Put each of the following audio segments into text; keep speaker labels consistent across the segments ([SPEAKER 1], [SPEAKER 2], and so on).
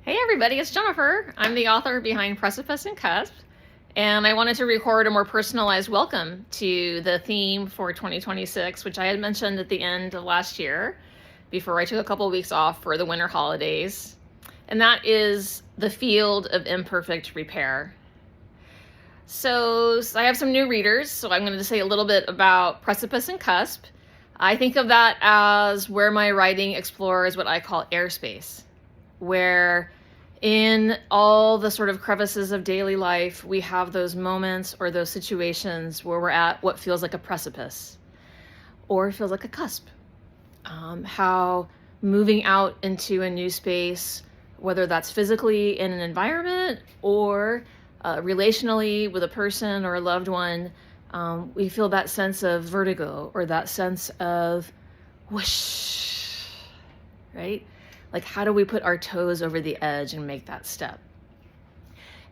[SPEAKER 1] Hey everybody, it's Jennifer. I'm the author behind Precipice and Cusp, and I wanted to record a more personalized welcome to the theme for 2026, which I had mentioned at the end of last year before I took a couple of weeks off for the winter holidays. And that is the field of imperfect repair. So I have some new readers, so I'm going to say a little bit about Precipice and Cusp. I think of that as where my writing explores what I call airspace, where in all the sort of crevices of daily life, we have those moments or those situations where we're at what feels like a precipice or feels like a cusp. How moving out into a new space, whether that's physically in an environment or relationally with a person or a loved one, we feel that sense of vertigo or that sense of whoosh, right? Like, how do we put our toes over the edge and make that step?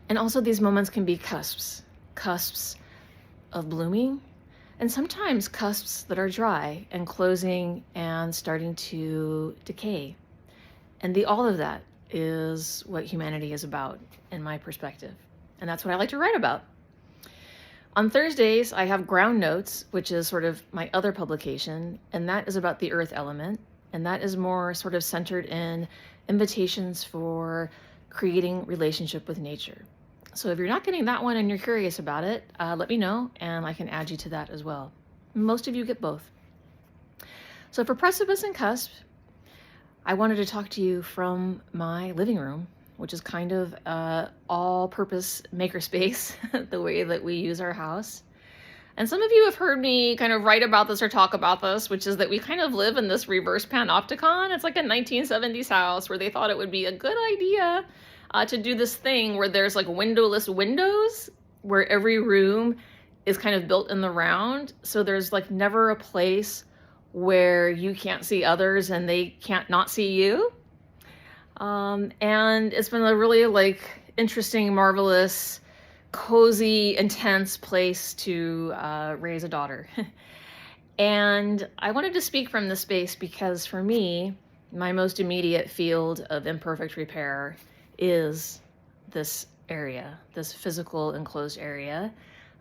[SPEAKER 1] And also these moments can be cusps of blooming, and sometimes cusps that are dry and closing and starting to decay. And all of that is what humanity is about in my perspective. And that's what I like to write about. On Thursdays, I have Ground Notes, which is sort of my other publication, and that is about the earth element. And that is more sort of centered in invitations for creating relationship with nature. So if you're not getting that one and you're curious about it, let me know and I can add you to that as well. Most of you get both. So for Precipice and Cusp, I wanted to talk to you from my living room, which is kind of all-purpose makerspace, the way that we use our house. And some of you have heard me kind of write about this or talk about this, which is that we kind of live in this reverse panopticon. It's like a 1970s house where they thought it would be a good idea to do this thing where there's like windowless windows, where every room is kind of built in the round. So there's like never a place where you can't see others and they can't not see you. And it's been a really like interesting, marvelous, cozy, intense place to raise a daughter. And I wanted to speak from this space because for me, my most immediate field of imperfect repair is this area, this physical enclosed area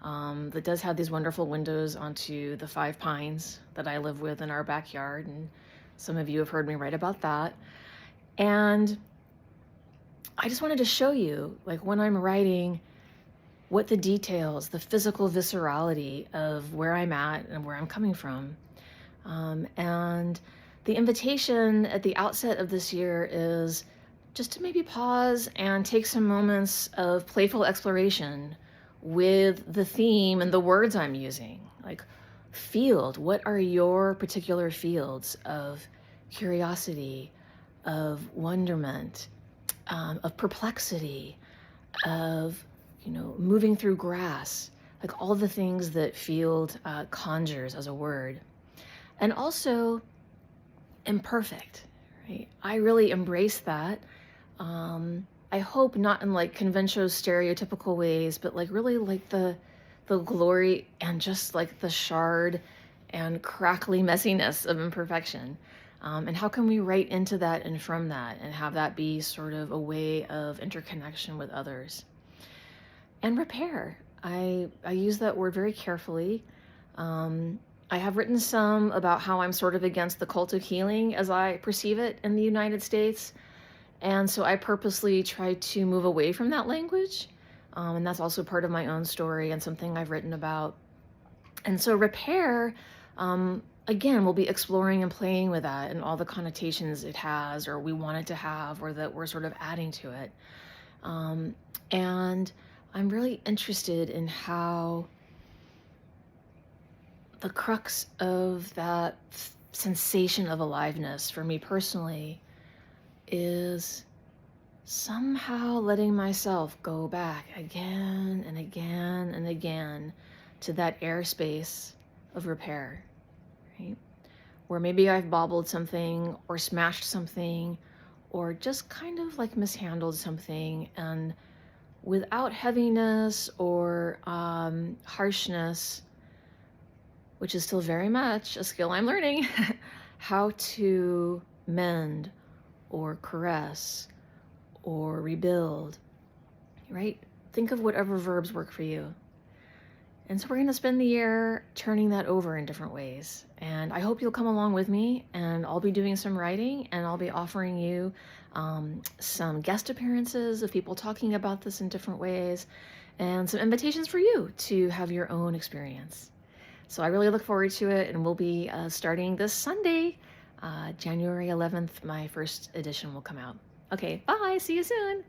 [SPEAKER 1] that does have these wonderful windows onto the 5 pines that I live with in our backyard. And some of you have heard me write about that. And I just wanted to show you, like when I'm writing, what the details, the physical viscerality of where I'm at and where I'm coming from. And the invitation at the outset of this year is just to maybe pause and take some moments of playful exploration with the theme and the words I'm using. Like, field, what are your particular fields of curiosity, of wonderment, of perplexity, of moving through grass, like all the things that field conjures as a word. And also imperfect, right? I really embrace that. I hope not in like conventional stereotypical ways, but like really like the glory and just like the shard and crackly messiness of imperfection. And how can we write into that and from that and have that be sort of a way of interconnection with others? And repair. I use that word very carefully. I have written some about how I'm sort of against the cult of healing as I perceive it in the United States. And so I purposely try to move away from that language. And that's also part of my own story and something I've written about. And so repair, again, we'll be exploring and playing with that and all the connotations it has or we want it to have or that we're sort of adding to it. And I'm really interested in how the crux of that sensation of aliveness for me personally is somehow letting myself go back again and again and again to that airspace of repair, right? Where maybe I've bobbled something or smashed something or just kind of like mishandled something, and without heaviness or harshness, which is still very much a skill I'm learning, how to mend or caress or rebuild, right? Think of whatever verbs work for you. And so we're going to spend the year turning that over in different ways. And I hope you'll come along with me, and I'll be doing some writing, and I'll be offering you some guest appearances of people talking about this in different ways, and some invitations for you to have your own experience. So I really look forward to it, and we'll be starting this Sunday, January 11th. My first edition will come out. Okay, bye. See you soon.